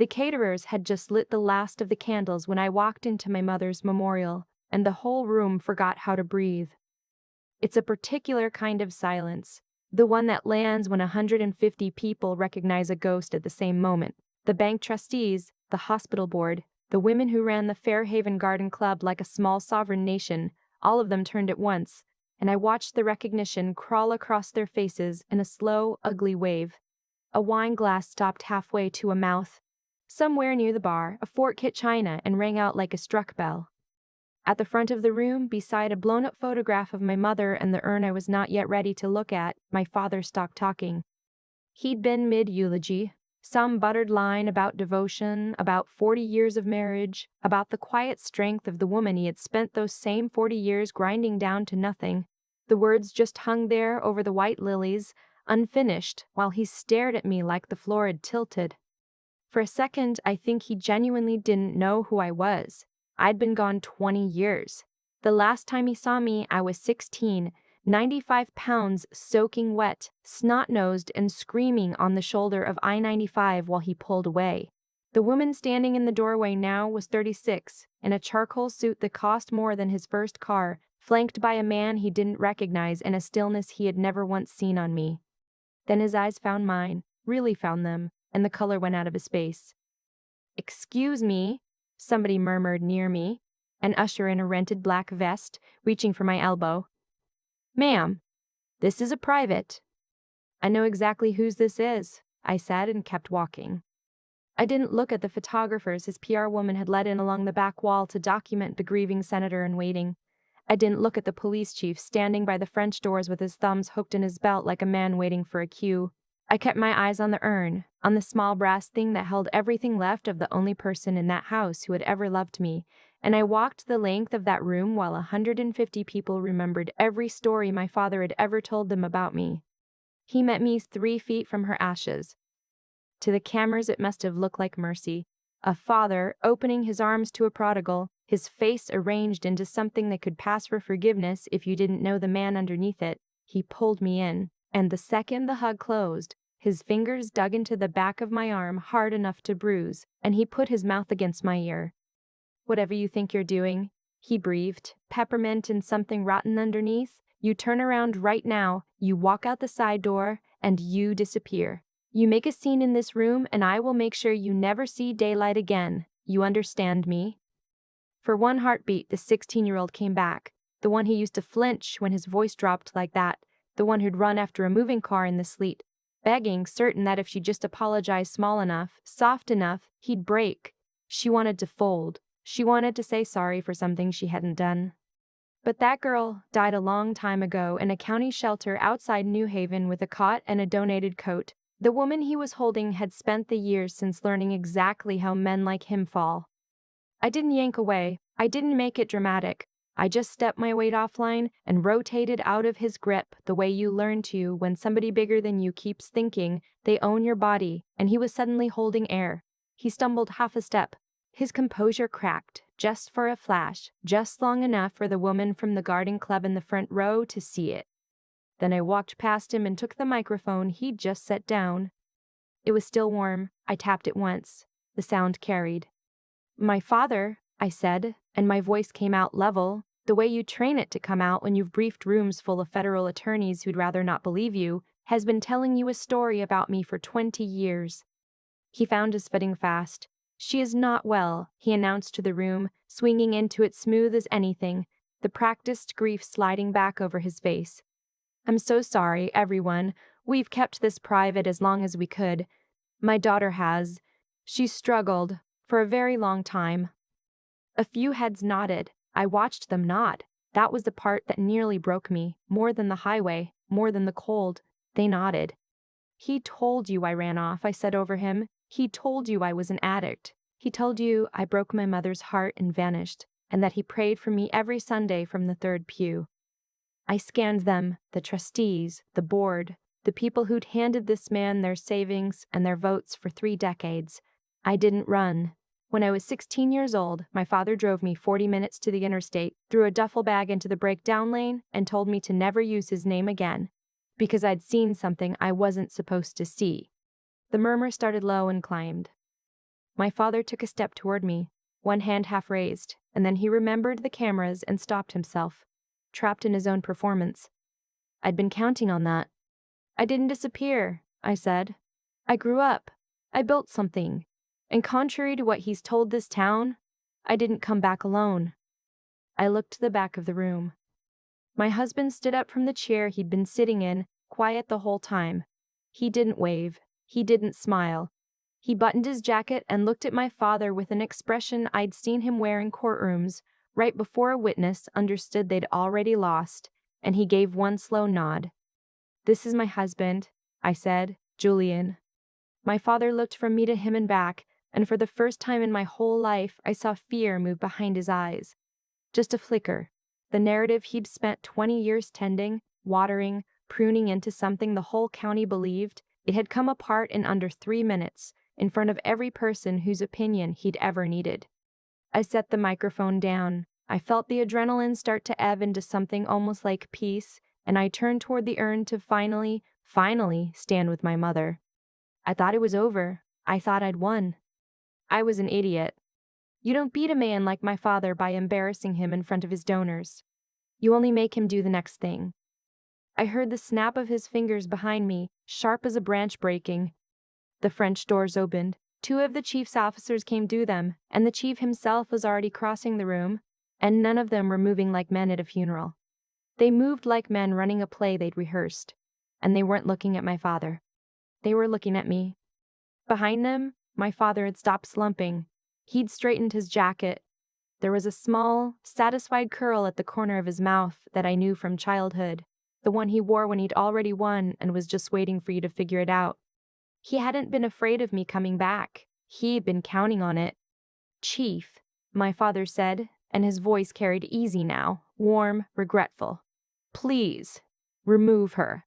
The caterers had just lit the last of the candles when I walked into my mother's memorial, and the whole room forgot how to breathe. It's a particular kind of silence, the one that lands when 150 people recognize a ghost at the same moment. The bank trustees, the hospital board, the women who ran the Fairhaven Garden Club like a small sovereign nation, all of them turned at once, and I watched the recognition crawl across their faces in a slow, ugly wave. A wine glass stopped halfway to a mouth. Somewhere near the bar, a fork hit china and rang out like a struck bell. At the front of the room, beside a blown-up photograph of my mother and the urn I was not yet ready to look at, my father stopped talking. He'd been mid-eulogy. Some buttered line about devotion, about 40 years of marriage, about the quiet strength of the woman he had spent those same 40 years grinding down to nothing. The words just hung there over the white lilies, unfinished, while he stared at me like the floor had tilted. For a second, I think he genuinely didn't know who I was. I'd been gone 20 years. The last time he saw me, I was 16, 95 pounds soaking wet, snot-nosed and screaming on the shoulder of I-95 while he pulled away. The woman standing in the doorway now was 36, in a charcoal suit that cost more than his first car, flanked by a man he didn't recognize and a stillness he had never once seen on me. Then his eyes found mine, really found them, and the color went out of his face. "Excuse me," somebody murmured near me, an usher in a rented black vest, reaching for my elbow. "Ma'am, this is a private." "I know exactly whose this is," I said and kept walking. I didn't look at the photographers his PR woman had let in along the back wall to document the grieving senator in waiting. I didn't look at the police chief standing by the French doors with his thumbs hooked in his belt like a man waiting for a cue. I kept my eyes on the urn, on the small brass thing that held everything left of the only person in that house who had ever loved me, and I walked the length of that room while 150 people remembered every story my father had ever told them about me. He met me 3 feet from her ashes. To the cameras it must have looked like mercy. A father opening his arms to a prodigal, his face arranged into something that could pass for forgiveness if you didn't know the man underneath it. He pulled me in, and the second the hug closed, his fingers dug into the back of my arm hard enough to bruise, and he put his mouth against my ear. "Whatever you think you're doing," he breathed, "peppermint and something rotten underneath, you turn around right now, you walk out the side door, and you disappear. You make a scene in this room and I will make sure you never see daylight again. You understand me?" For one heartbeat, the 16-year-old came back, the one who used to flinch when his voice dropped like that, the one who'd run after a moving car in the sleet, begging, certain that if she just apologized small enough, soft enough, he'd break. She wanted to fold. She wanted to say sorry for something she hadn't done. But that girl died a long time ago in a county shelter outside New Haven with a cot and a donated coat. The woman he was holding had spent the years since learning exactly how men like him fall. I didn't yank away. I didn't make it dramatic. I just stepped my weight offline and rotated out of his grip the way you learn to when somebody bigger than you keeps thinking they own your body, and he was suddenly holding air. He stumbled half a step. His composure cracked, just for a flash, just long enough for the woman from the garden club in the front row to see it. Then I walked past him and took the microphone he'd just set down. It was still warm. I tapped it once. The sound carried. "My father," I said, and my voice came out level, the way you train it to come out when you've briefed rooms full of federal attorneys who'd rather not believe you, "has been telling you a story about me for 20 years. He found his footing fast. "She is not well," he announced to the room, swinging into it smooth as anything, the practiced grief sliding back over his face. "I'm so sorry, everyone. We've kept this private as long as we could. My daughter has. She's struggled for a very long time." A few heads nodded. I watched them nod. That was the part that nearly broke me, more than the highway, more than the cold. They nodded. "He told you I ran off," I said over him. "He told you I was an addict. He told you I broke my mother's heart and vanished, and that he prayed for me every Sunday from the third pew." I scanned them, the trustees, the board, the people who'd handed this man their savings and their votes for 3 decades. I didn't run. When I was 16 years old, my father drove me 40 minutes to the interstate, threw a duffel bag into the breakdown lane, and told me to never use his name again, because I'd seen something I wasn't supposed to see. The murmur started low and climbed. My father took a step toward me, one hand half raised, and then he remembered the cameras and stopped himself, trapped in his own performance. I'd been counting on that. I didn't disappear, I said. I grew up. I built something. And contrary to what he's told this town, I didn't come back alone. I looked to the back of the room. My husband stood up from the chair he'd been sitting in, quiet the whole time. He didn't wave. He didn't smile. He buttoned his jacket and looked at my father with an expression I'd seen him wear in courtrooms, right before a witness understood they'd already lost, and he gave one slow nod. "This is my husband," I said, "Julian." My father looked from me to him and back, and for the first time in my whole life, I saw fear move behind his eyes. Just a flicker. The narrative he'd spent 20 years tending, watering, pruning into something the whole county believed, it had come apart in under 3 minutes, in front of every person whose opinion he'd ever needed. I set the microphone down. I felt the adrenaline start to ebb into something almost like peace, and I turned toward the urn to finally stand with my mother. I thought it was over. I thought I'd won. I was an idiot. You don't beat a man like my father by embarrassing him in front of his donors. You only make him do the next thing. I heard the snap of his fingers behind me, sharp as a branch breaking. The French doors opened. 2 of the chief's officers came to them, and the chief himself was already crossing the room, and none of them were moving like men at a funeral. They moved like men running a play they'd rehearsed, and they weren't looking at my father. They were looking at me. Behind them, my father had stopped slumping. He'd straightened his jacket. There was a small, satisfied curl at the corner of his mouth that I knew from childhood, the one he wore when he'd already won and was just waiting for you to figure it out. He hadn't been afraid of me coming back. He'd been counting on it. "Chief," my father said, and his voice carried easy now, warm, regretful. "Please, remove her."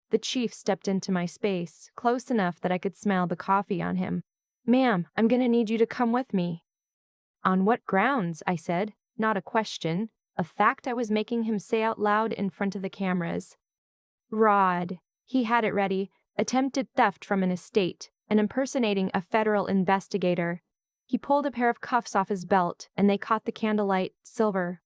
The chief stepped into my space, close enough that I could smell the coffee on him. "Ma'am, I'm gonna need you to come with me." "On what grounds?" I said, not a question, a fact I was making him say out loud in front of the cameras. "Rod." He had it ready. Attempted theft from an estate, and impersonating a federal investigator. He pulled a pair of cuffs off his belt, and they caught the candlelight silver.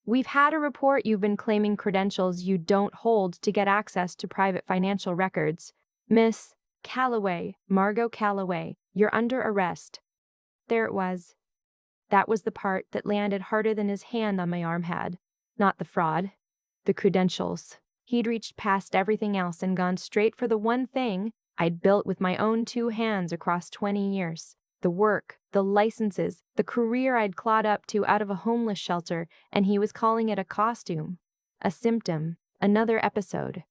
"We've had a report you've been claiming credentials you don't hold to get access to private financial records. Miss Calloway, Margot Calloway, you're under arrest." There it was. That was the part that landed harder than his hand on my arm had. Not the fraud. The credentials. He'd reached past everything else and gone straight for the one thing I'd built with my own 2 hands across 20 years. The work, the licenses, the career I'd clawed up to out of a homeless shelter, and he was calling it a costume, a symptom, another episode.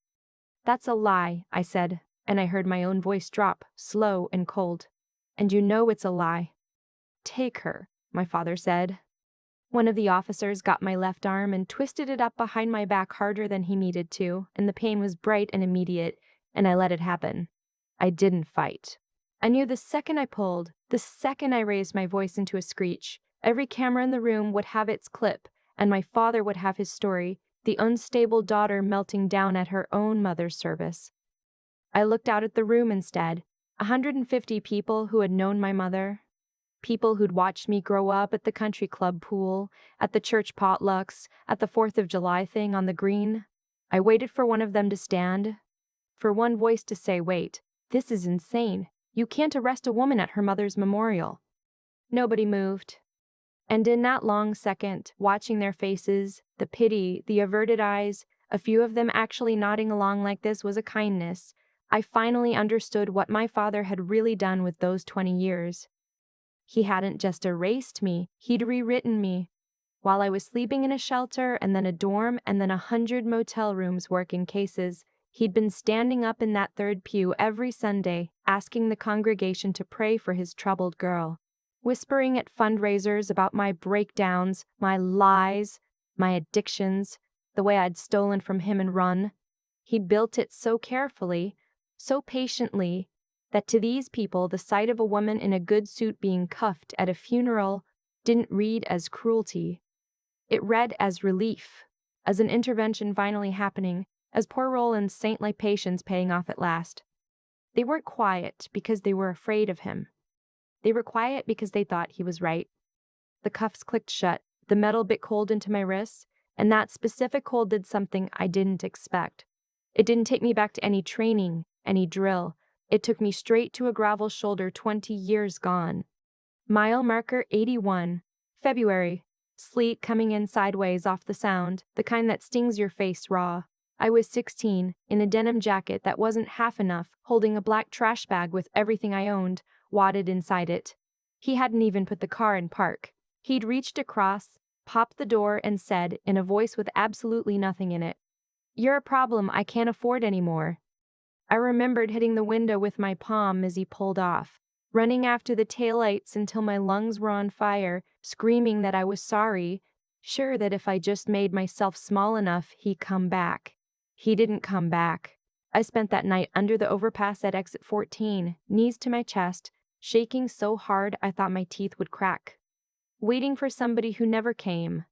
"That's a lie," I said, and I heard my own voice drop, slow and cold. "And you know it's a lie." "Take her," my father said. One of the officers got my left arm and twisted it up behind my back harder than he needed to, and the pain was bright and immediate, and I let it happen. I didn't fight. I knew the second I pulled, the second I raised my voice into a screech, every camera in the room would have its clip, and my father would have his story, the unstable daughter melting down at her own mother's service. I looked out at the room instead, 150 people who had known my mother. People who'd watched me grow up at the country club pool, at the church potlucks, at the 4th of July thing on the green. I waited for one of them to stand, for one voice to say, "Wait, this is insane. You can't arrest a woman at her mother's memorial." Nobody moved. And in that long second, watching their faces, the pity, the averted eyes, a few of them actually nodding along like this was a kindness, I finally understood what my father had really done with those 20 years. He hadn't just erased me, he'd rewritten me. While I was sleeping in a shelter and then a dorm and then 100 motel rooms working cases, he'd been standing up in that 3rd pew every Sunday, asking the congregation to pray for his troubled girl, whispering at fundraisers about my breakdowns, my lies, my addictions, the way I'd stolen from him and run. He'd built it so carefully, so patiently, that to these people the sight of a woman in a good suit being cuffed at a funeral didn't read as cruelty. It read as relief, as an intervention finally happening, as poor Roland's saint-like patience paying off at last. They weren't quiet because they were afraid of him. They were quiet because they thought he was right. The cuffs clicked shut, the metal bit cold into my wrists, and that specific cold did something I didn't expect. It didn't take me back to any training, any drill. It took me straight to a gravel shoulder 20 years gone. Mile marker 81. February. Sleet coming in sideways off the sound, the kind that stings your face raw. I was 16, in a denim jacket that wasn't half enough, holding a black trash bag with everything I owned, wadded inside it. He hadn't even put the car in park. He'd reached across, popped the door, and said, in a voice with absolutely nothing in it, "You're a problem I can't afford anymore." I remembered hitting the window with my palm as he pulled off, running after the taillights until my lungs were on fire, screaming that I was sorry, sure that if I just made myself small enough, he'd come back. He didn't come back. I spent that night under the overpass at exit 14, knees to my chest, shaking so hard I thought my teeth would crack, waiting for somebody who never came.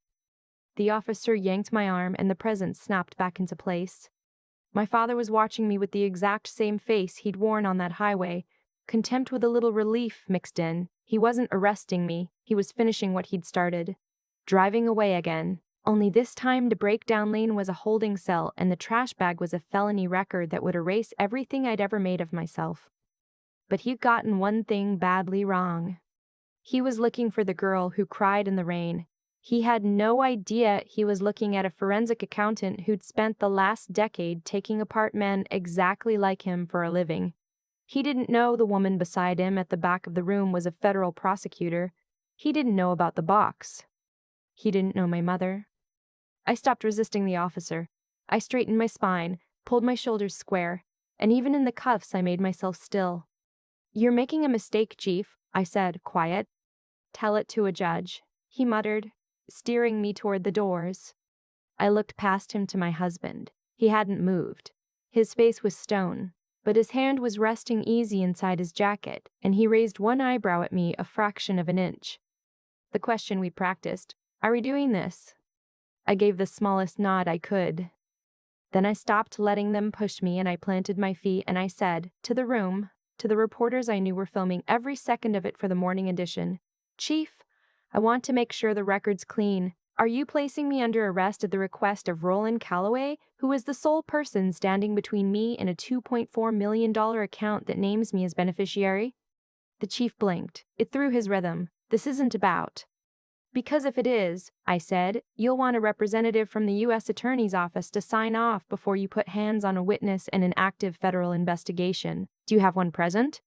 The officer yanked my arm and the present snapped back into place. My father was watching me with the exact same face he'd worn on that highway, contempt with a little relief mixed in. He wasn't arresting me, he was finishing what he'd started. Driving away again. Only this time the breakdown lane was a holding cell and the trash bag was a felony record that would erase everything I'd ever made of myself. But he'd gotten one thing badly wrong. He was looking for the girl who cried in the rain. He had no idea he was looking at a forensic accountant who'd spent the last decade taking apart men exactly like him for a living. He didn't know the woman beside him at the back of the room was a federal prosecutor. He didn't know about the box. He didn't know my mother. I stopped resisting the officer. I straightened my spine, pulled my shoulders square, and even in the cuffs I made myself still. "You're making a mistake, Chief," I said, quiet. "Tell it to a judge," he muttered, steering me toward the doors. I looked past him to my husband. He hadn't moved. His face was stone, but his hand was resting easy inside his jacket, and he raised one eyebrow at me a fraction of an inch. The question we practiced, "Are we doing this?" I gave the smallest nod I could. Then I stopped letting them push me and I planted my feet and I said, to the room, to the reporters I knew were filming every second of it for the morning edition, "Chief, I want to make sure the record's clean. Are you placing me under arrest at the request of Roland Calloway, who is the sole person standing between me and a $2.4 million account that names me as beneficiary?" The chief blinked. It threw his rhythm. "This isn't about." "Because if it is," I said, "you'll want a representative from the U.S. Attorney's Office to sign off before you put hands on a witness in an active federal investigation. Do you have one present?"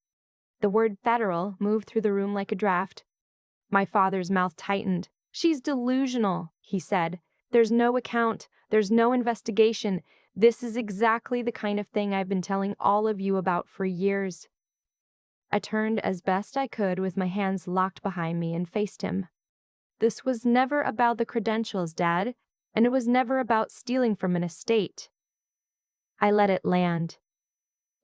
The word federal moved through the room like a draft. My father's mouth tightened. "She's delusional," he said. "There's no account. There's no investigation. This is exactly the kind of thing I've been telling all of you about for years." I turned as best I could with my hands locked behind me and faced him. "This was never about the credentials, Dad, and it was never about stealing from an estate." I let it land.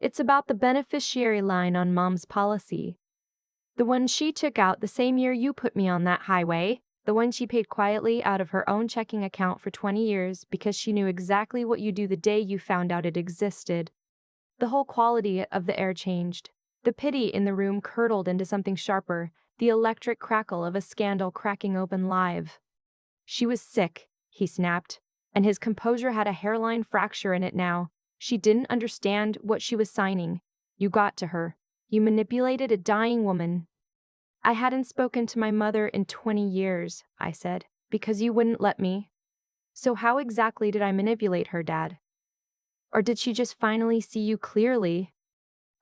"It's about the beneficiary line on Mom's policy. The one she took out the same year you put me on that highway, the one she paid quietly out of her own checking account for 20 years because she knew exactly what you'd do the day you found out it existed." The whole quality of the air changed. The pity in the room curdled into something sharper, the electric crackle of a scandal cracking open live. "She was sick," he snapped, and his composure had a hairline fracture in it now. "She didn't understand what she was signing. You got to her. You manipulated a dying woman." "I hadn't spoken to my mother in 20 years, I said, "because you wouldn't let me." "So how exactly did I manipulate her, Dad? Or did she just finally see you clearly?"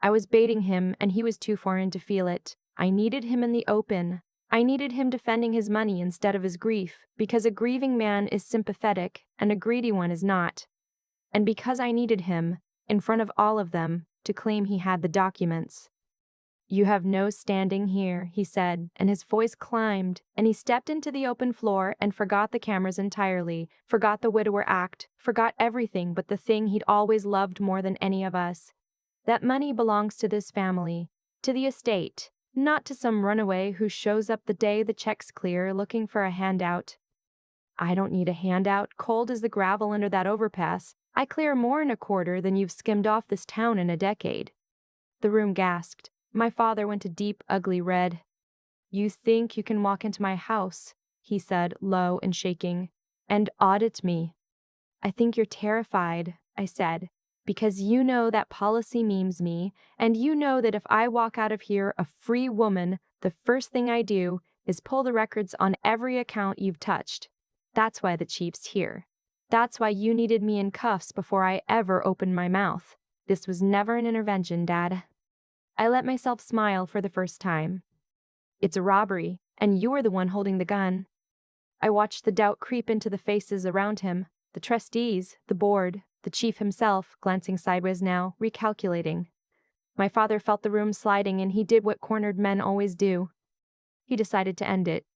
I was baiting him, and he was too foreign to feel it. I needed him in the open. I needed him defending his money instead of his grief, because a grieving man is sympathetic, and a greedy one is not. And because I needed him, in front of all of them, to claim he had the documents. "You have no standing here," he said, and his voice climbed, and he stepped into the open floor and forgot the cameras entirely, forgot the widower act, forgot everything but the thing he'd always loved more than any of us. That money belongs to this family, to the estate, not to some runaway who shows up the day the check's clear looking for a handout. I don't need a handout, cold as the gravel under that overpass. I clear more in a quarter than you've skimmed off this town in a decade." The room gasped. My father went a deep, ugly red. "You think you can walk into my house," he said, low and shaking, "and audit me?" "I think you're terrified," I said, "because you know that policy means me, and you know that if I walk out of here a free woman, the first thing I do is pull the records on every account you've touched. That's why the chief's here. That's why you needed me in cuffs before I ever opened my mouth. This was never an intervention, Dad." I let myself smile for the first time. "It's a robbery, and you're the one holding the gun." I watched the doubt creep into the faces around him, the trustees, the board, the chief himself, glancing sideways now, recalculating. My father felt the room sliding, and he did what cornered men always do. He decided to end it.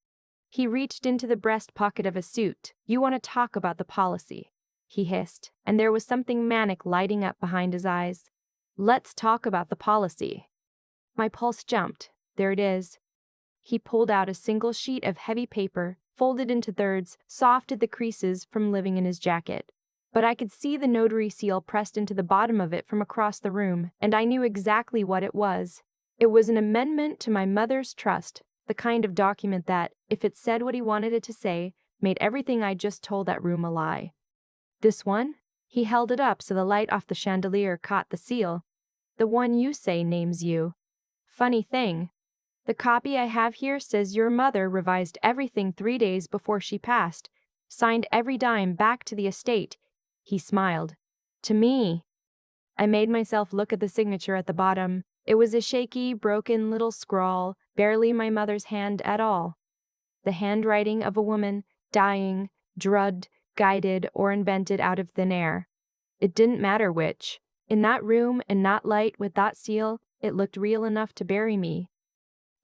He reached into the breast pocket of his suit. "You want to talk about the policy?" he hissed, and there was something manic lighting up behind his eyes. "Let's talk about the policy." My pulse jumped. There it is. He pulled out a single sheet of heavy paper, folded into thirds, soft at the creases from living in his jacket. But I could see the notary seal pressed into the bottom of it from across the room, and I knew exactly what it was. It was an amendment to my mother's trust, the kind of document that, if it said what he wanted it to say, made everything I just told that room a lie. "This one?" He held it up so the light off the chandelier caught the seal. "The one you say names you. Funny thing. The copy I have here says your mother revised everything 3 days before she passed, signed every dime back to the estate." He smiled. "To me." I made myself look at the signature at the bottom. It was a shaky, broken little scrawl, barely my mother's hand at all. The handwriting of a woman, dying, drugged, guided, or invented out of thin air. It didn't matter which. In that room and that light with that seal, it looked real enough to bury me.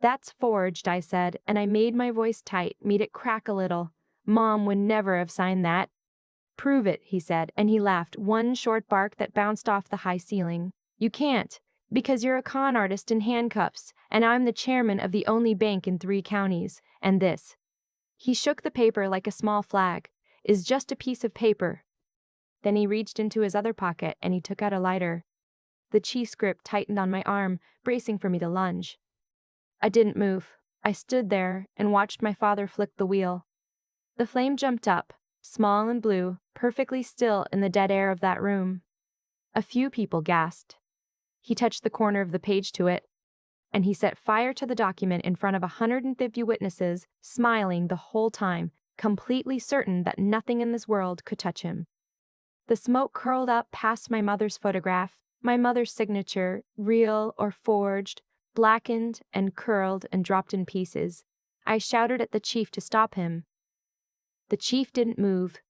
"That's forged," I said, and I made my voice tight, made it crack a little. "Mom would never have signed that." "Prove it," he said, and he laughed, one short bark that bounced off the high ceiling. "You can't, because you're a con artist in handcuffs, and I'm the chairman of the only bank in 3 counties, and this," he shook the paper like a small flag, "is just a piece of paper." Then he reached into his other pocket and he took out a lighter. The chief's grip tightened on my arm, bracing for me to lunge. I didn't move. I stood there and watched my father flick the wheel. The flame jumped up, small and blue, perfectly still in the dead air of that room. A few people gasped. He touched the corner of the page to it, and he set fire to the document in front of 150 witnesses, smiling the whole time, completely certain that nothing in this world could touch him. The smoke curled up past my mother's photograph, my mother's signature, real or forged, blackened and curled and dropped in pieces. I shouted at the chief to stop him. The chief didn't move.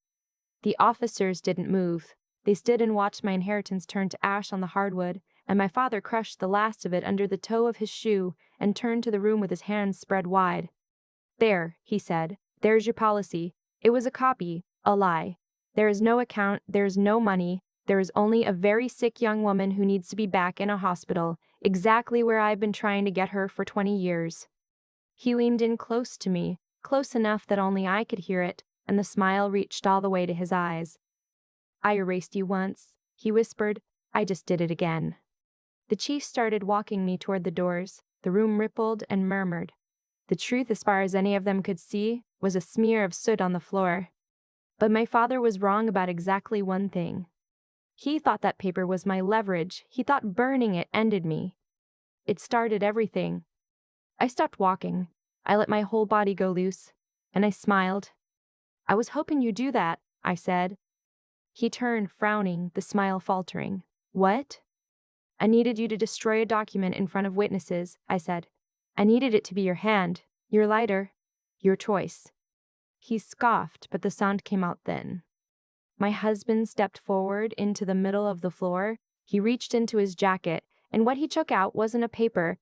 The officers didn't move. They stood and watched my inheritance turn to ash on the hardwood, and my father crushed the last of it under the toe of his shoe and turned to the room with his hands spread wide. "There," he said, "there's your policy. It was a copy, a lie. There is no account, there is no money, there is only a very sick young woman who needs to be back in a hospital, exactly where I've been trying to get her for 20 years. He leaned in close to me, close enough that only I could hear it, and the smile reached all the way to his eyes. "I erased you once," he whispered. "I just did it again." The chief started walking me toward the doors. The room rippled and murmured. The truth, as far as any of them could see, was a smear of soot on the floor. But my father was wrong about exactly one thing. He thought that paper was my leverage. He thought burning it ended me. It started everything. I stopped walking. I let my whole body go loose, and I smiled. "I was hoping you'd do that," I said. He turned, frowning, the smile faltering. "What?" "I needed you to destroy a document in front of witnesses," I said. "I needed it to be your hand, your lighter, your choice." He scoffed, but the sound came out thin. My husband stepped forward into the middle of the floor. He reached into his jacket, and what he took out wasn't a paper.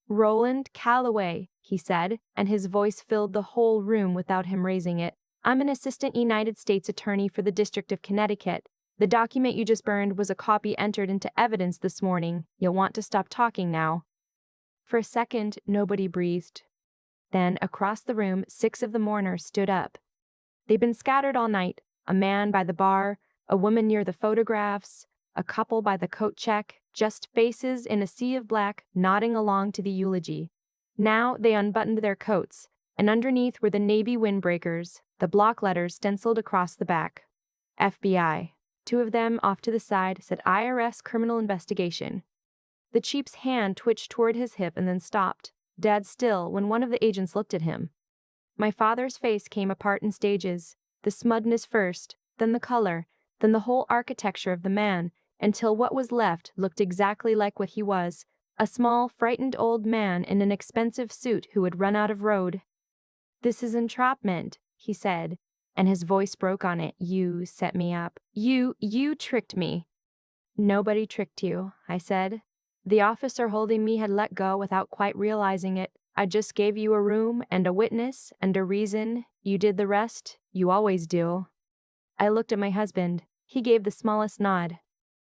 "Roland Calloway," he said, and his voice filled the whole room without him raising it. "I'm an assistant United States attorney for the District of Connecticut. The document you just burned was a copy entered into evidence this morning. You'll want to stop talking now." For a second, nobody breathed. Then, across the room, 6 of the mourners stood up. They'd been scattered all night, a man by the bar, a woman near the photographs, a couple by the coat check, just faces in a sea of black nodding along to the eulogy. Now they unbuttoned their coats, and underneath were the navy windbreakers, the block letters stenciled across the back. FBI. Two of them off to the side said IRS criminal investigation. The chief's hand twitched toward his hip and then stopped, dead still, when one of the agents looked at him. My father's face came apart in stages, the smudness first, then the color, then the whole architecture of the man, until what was left looked exactly like what he was, a small, frightened old man in an expensive suit who had run out of road. "This is entrapment," he said, and his voice broke on it. "You set me up. You tricked me." "Nobody tricked you," I said. "The officer holding me had let go without quite realizing it. I just gave you a room and a witness and a reason. You did the rest. You always do." I looked at my husband. He gave the smallest nod.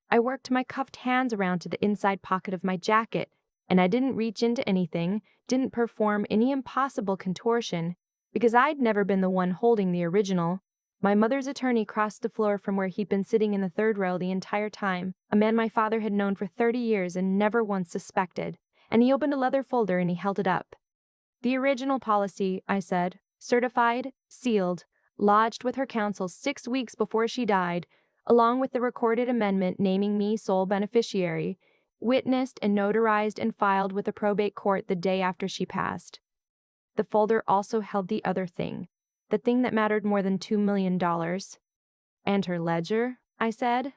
I worked my cuffed hands around to the inside pocket of my jacket, and I didn't reach into anything, didn't perform any impossible contortion, because I'd never been the one holding the original. My mother's attorney crossed the floor from where he'd been sitting in the third row the entire time, a man my father had known for 30 years and never once suspected, and he opened a leather folder and he held it up. "The original policy," I said, "certified, sealed, lodged with her counsel 6 weeks before she died, along with the recorded amendment naming me sole beneficiary, witnessed and notarized and filed with the probate court the day after she passed." The folder also held the other thing, the thing that mattered more than $2 million. "And her ledger?" I said.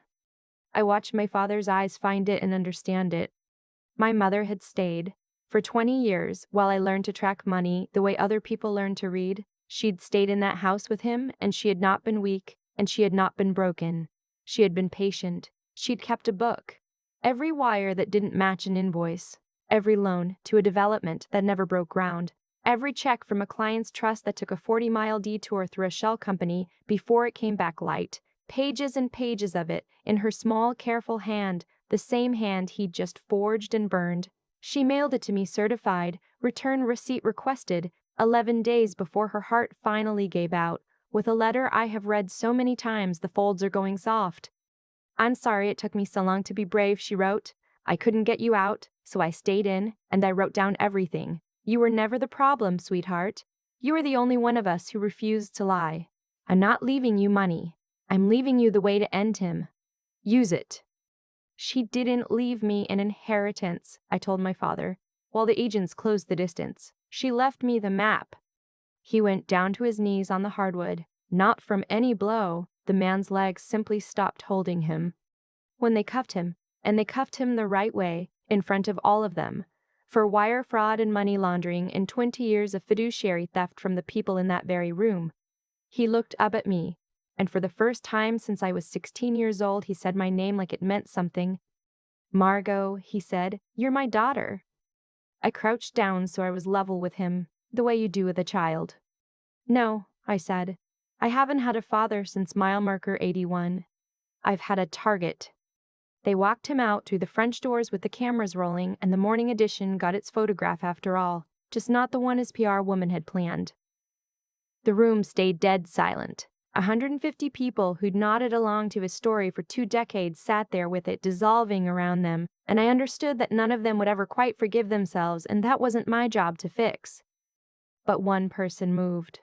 I watched my father's eyes find it and understand it. My mother had stayed. For 20 years, while I learned to track money the way other people learn to read, she'd stayed in that house with him, and she had not been weak, and she had not been broken. She had been patient. She'd kept a book. Every wire that didn't match an invoice. Every loan to a development that never broke ground. Every check from a client's trust that took a 40-mile detour through a shell company before it came back light. Pages and pages of it, in her small, careful hand, the same hand he'd just forged and burned. She mailed it to me certified, return receipt requested, 11 days before her heart finally gave out, with a letter I have read so many times the folds are going soft. "I'm sorry it took me so long to be brave," she wrote. "I couldn't get you out, so I stayed in, and I wrote down everything. You were never the problem, sweetheart. You were the only one of us who refused to lie. I'm not leaving you money. I'm leaving you the way to end him. Use it." She didn't leave me an inheritance, I told my father, while the agents closed the distance. She left me the map. He went down to his knees on the hardwood. Not from any blow, the man's legs simply stopped holding him. When they cuffed him, and they cuffed him the right way, in front of all of them, for wire fraud and money laundering and 20 years of fiduciary theft from the people in that very room, he looked up at me, and for the first time since I was 16 years old, he said my name like it meant something. "Margot," he said, "you're my daughter." I crouched down so I was level with him, the way you do with a child. "No," I said. "I haven't had a father since mile marker 81. I've had a target." They walked him out through the French doors with the cameras rolling, and the morning edition got its photograph after all, just not the one his PR woman had planned. The room stayed dead silent. 150 people who'd nodded along to his story for 2 decades sat there with it dissolving around them, and I understood that none of them would ever quite forgive themselves, and that wasn't my job to fix. But one person moved.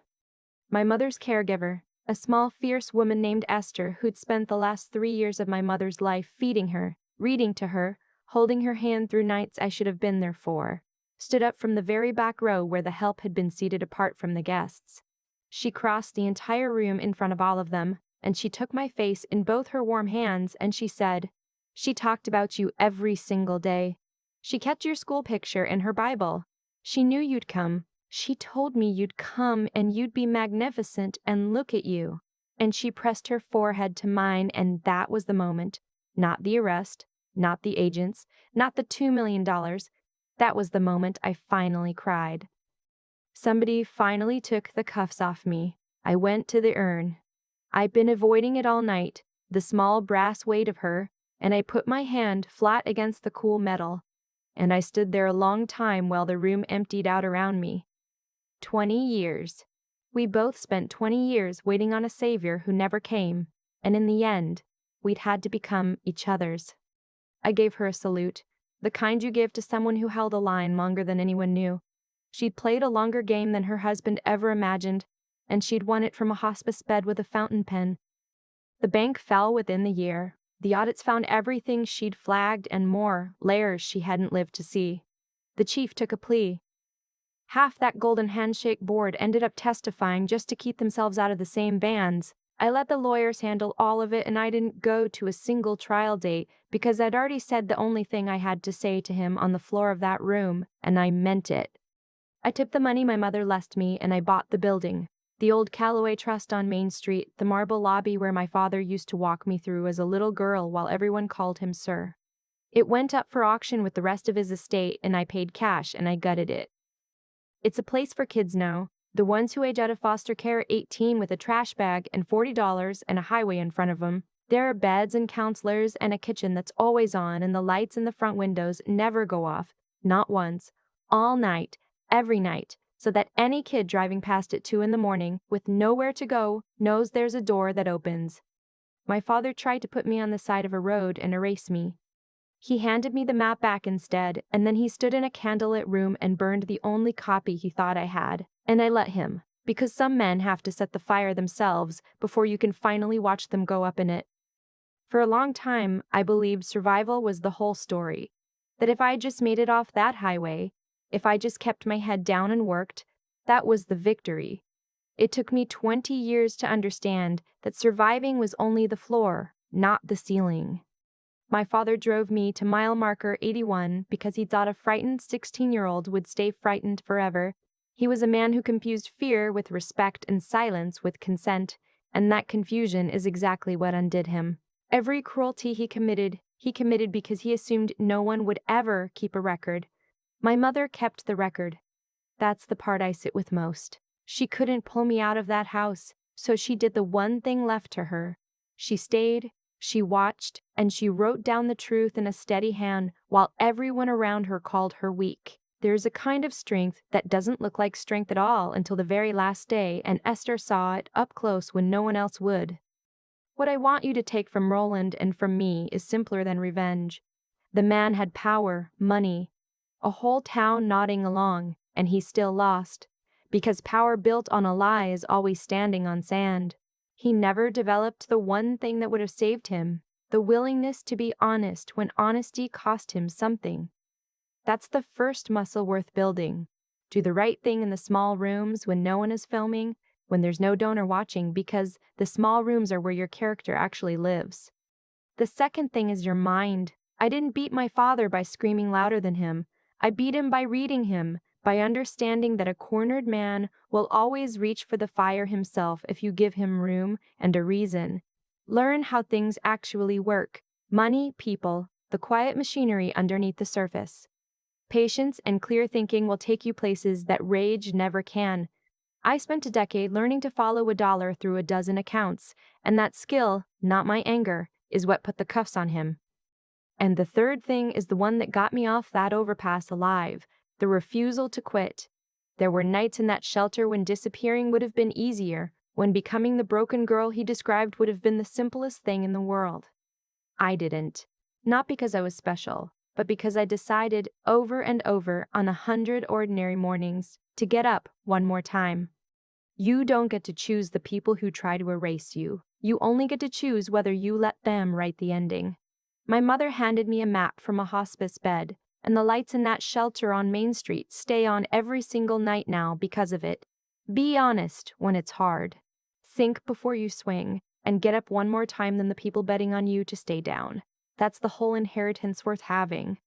My mother's caregiver, a small, fierce woman named Esther, who'd spent the last 3 years of my mother's life feeding her, reading to her, holding her hand through nights I should have been there for, stood up from the very back row where the help had been seated apart from the guests. She crossed the entire room in front of all of them, and she took my face in both her warm hands, and she said, "She talked about you every single day. She kept your school picture in her Bible. She knew you'd come. She told me you'd come and you'd be magnificent, and look at you." And she pressed her forehead to mine, and that was the moment. Not the arrest, not the agents, not the $2 million. That was the moment I finally cried. Somebody finally took the cuffs off me. I went to the urn. I'd been avoiding it all night, the small brass weight of her, and I put my hand flat against the cool metal, and I stood there a long time while the room emptied out around me. 20 years. We both spent 20 years waiting on a savior who never came, and in the end, we'd had to become each other's. I gave her a salute, the kind you give to someone who held a line longer than anyone knew. She'd played a longer game than her husband ever imagined, and she'd won it from a hospice bed with a fountain pen. The bank fell within the year. The audits found everything she'd flagged and more, layers she hadn't lived to see. The chief took a plea. Half that golden handshake board ended up testifying just to keep themselves out of the same bands. I let the lawyers handle all of it, and I didn't go to a single trial date because I'd already said the only thing I had to say to him on the floor of that room, and I meant it. I tipped the money my mother left me, and I bought the building. The old Callaway Trust on Main Street, the marble lobby where my father used to walk me through as a little girl while everyone called him sir. It went up for auction with the rest of his estate, and I paid cash, and I gutted it. It's a place for kids now, the ones who age out of foster care at 18 with a trash bag and $40 and a highway in front of them. There are beds and counselors and a kitchen that's always on, and the lights in the front windows never go off, not once, all night, every night, so that any kid driving past at 2 in the morning with nowhere to go knows there's a door that opens. My father tried to put me on the side of a road and erase me. He handed me the map back instead, and then he stood in a candlelit room and burned the only copy he thought I had, and I let him, because some men have to set the fire themselves before you can finally watch them go up in it. For a long time, I believed survival was the whole story, that if I just made it off that highway, if I just kept my head down and worked, that was the victory. It took me 20 years to understand that surviving was only the floor, not the ceiling. My father drove me to mile marker 81 because he thought a frightened 16-year-old would stay frightened forever. He was a man who confused fear with respect and silence with consent, and that confusion is exactly what undid him. Every cruelty he committed because he assumed no one would ever keep a record. My mother kept the record. That's the part I sit with most. She couldn't pull me out of that house, so she did the one thing left to her. She stayed, she watched, and she wrote down the truth in a steady hand while everyone around her called her weak. There's a kind of strength that doesn't look like strength at all until the very last day, and Esther saw it up close when no one else would. What I want you to take from Roland and from me is simpler than revenge. The man had power, money, a whole town nodding along, and he still lost, because power built on a lie is always standing on sand. He never developed the one thing that would have saved him, the willingness to be honest when honesty cost him something. That's the first muscle worth building. Do the right thing in the small rooms when no one is filming, when there's no donor watching, because the small rooms are where your character actually lives. The second thing is your mind. I didn't beat my father by screaming louder than him. I beat him by reading him, by understanding that a cornered man will always reach for the fire himself if you give him room and a reason. Learn how things actually work. Money, people, the quiet machinery underneath the surface. Patience and clear thinking will take you places that rage never can. I spent a decade learning to follow a dollar through a dozen accounts, and that skill, not my anger, is what put the cuffs on him. And the third thing is the one that got me off that overpass alive, the refusal to quit. There were nights in that shelter when disappearing would have been easier, when becoming the broken girl he described would have been the simplest thing in the world. I didn't. Not because I was special, but because I decided over and over on 100 ordinary mornings to get up one more time. You don't get to choose the people who try to erase you. You only get to choose whether you let them write the ending. My mother handed me a map from a hospice bed, and the lights in that shelter on Main Street stay on every single night now because of it. Be honest when it's hard. Think before you swing, and get up one more time than the people betting on you to stay down. That's the whole inheritance worth having.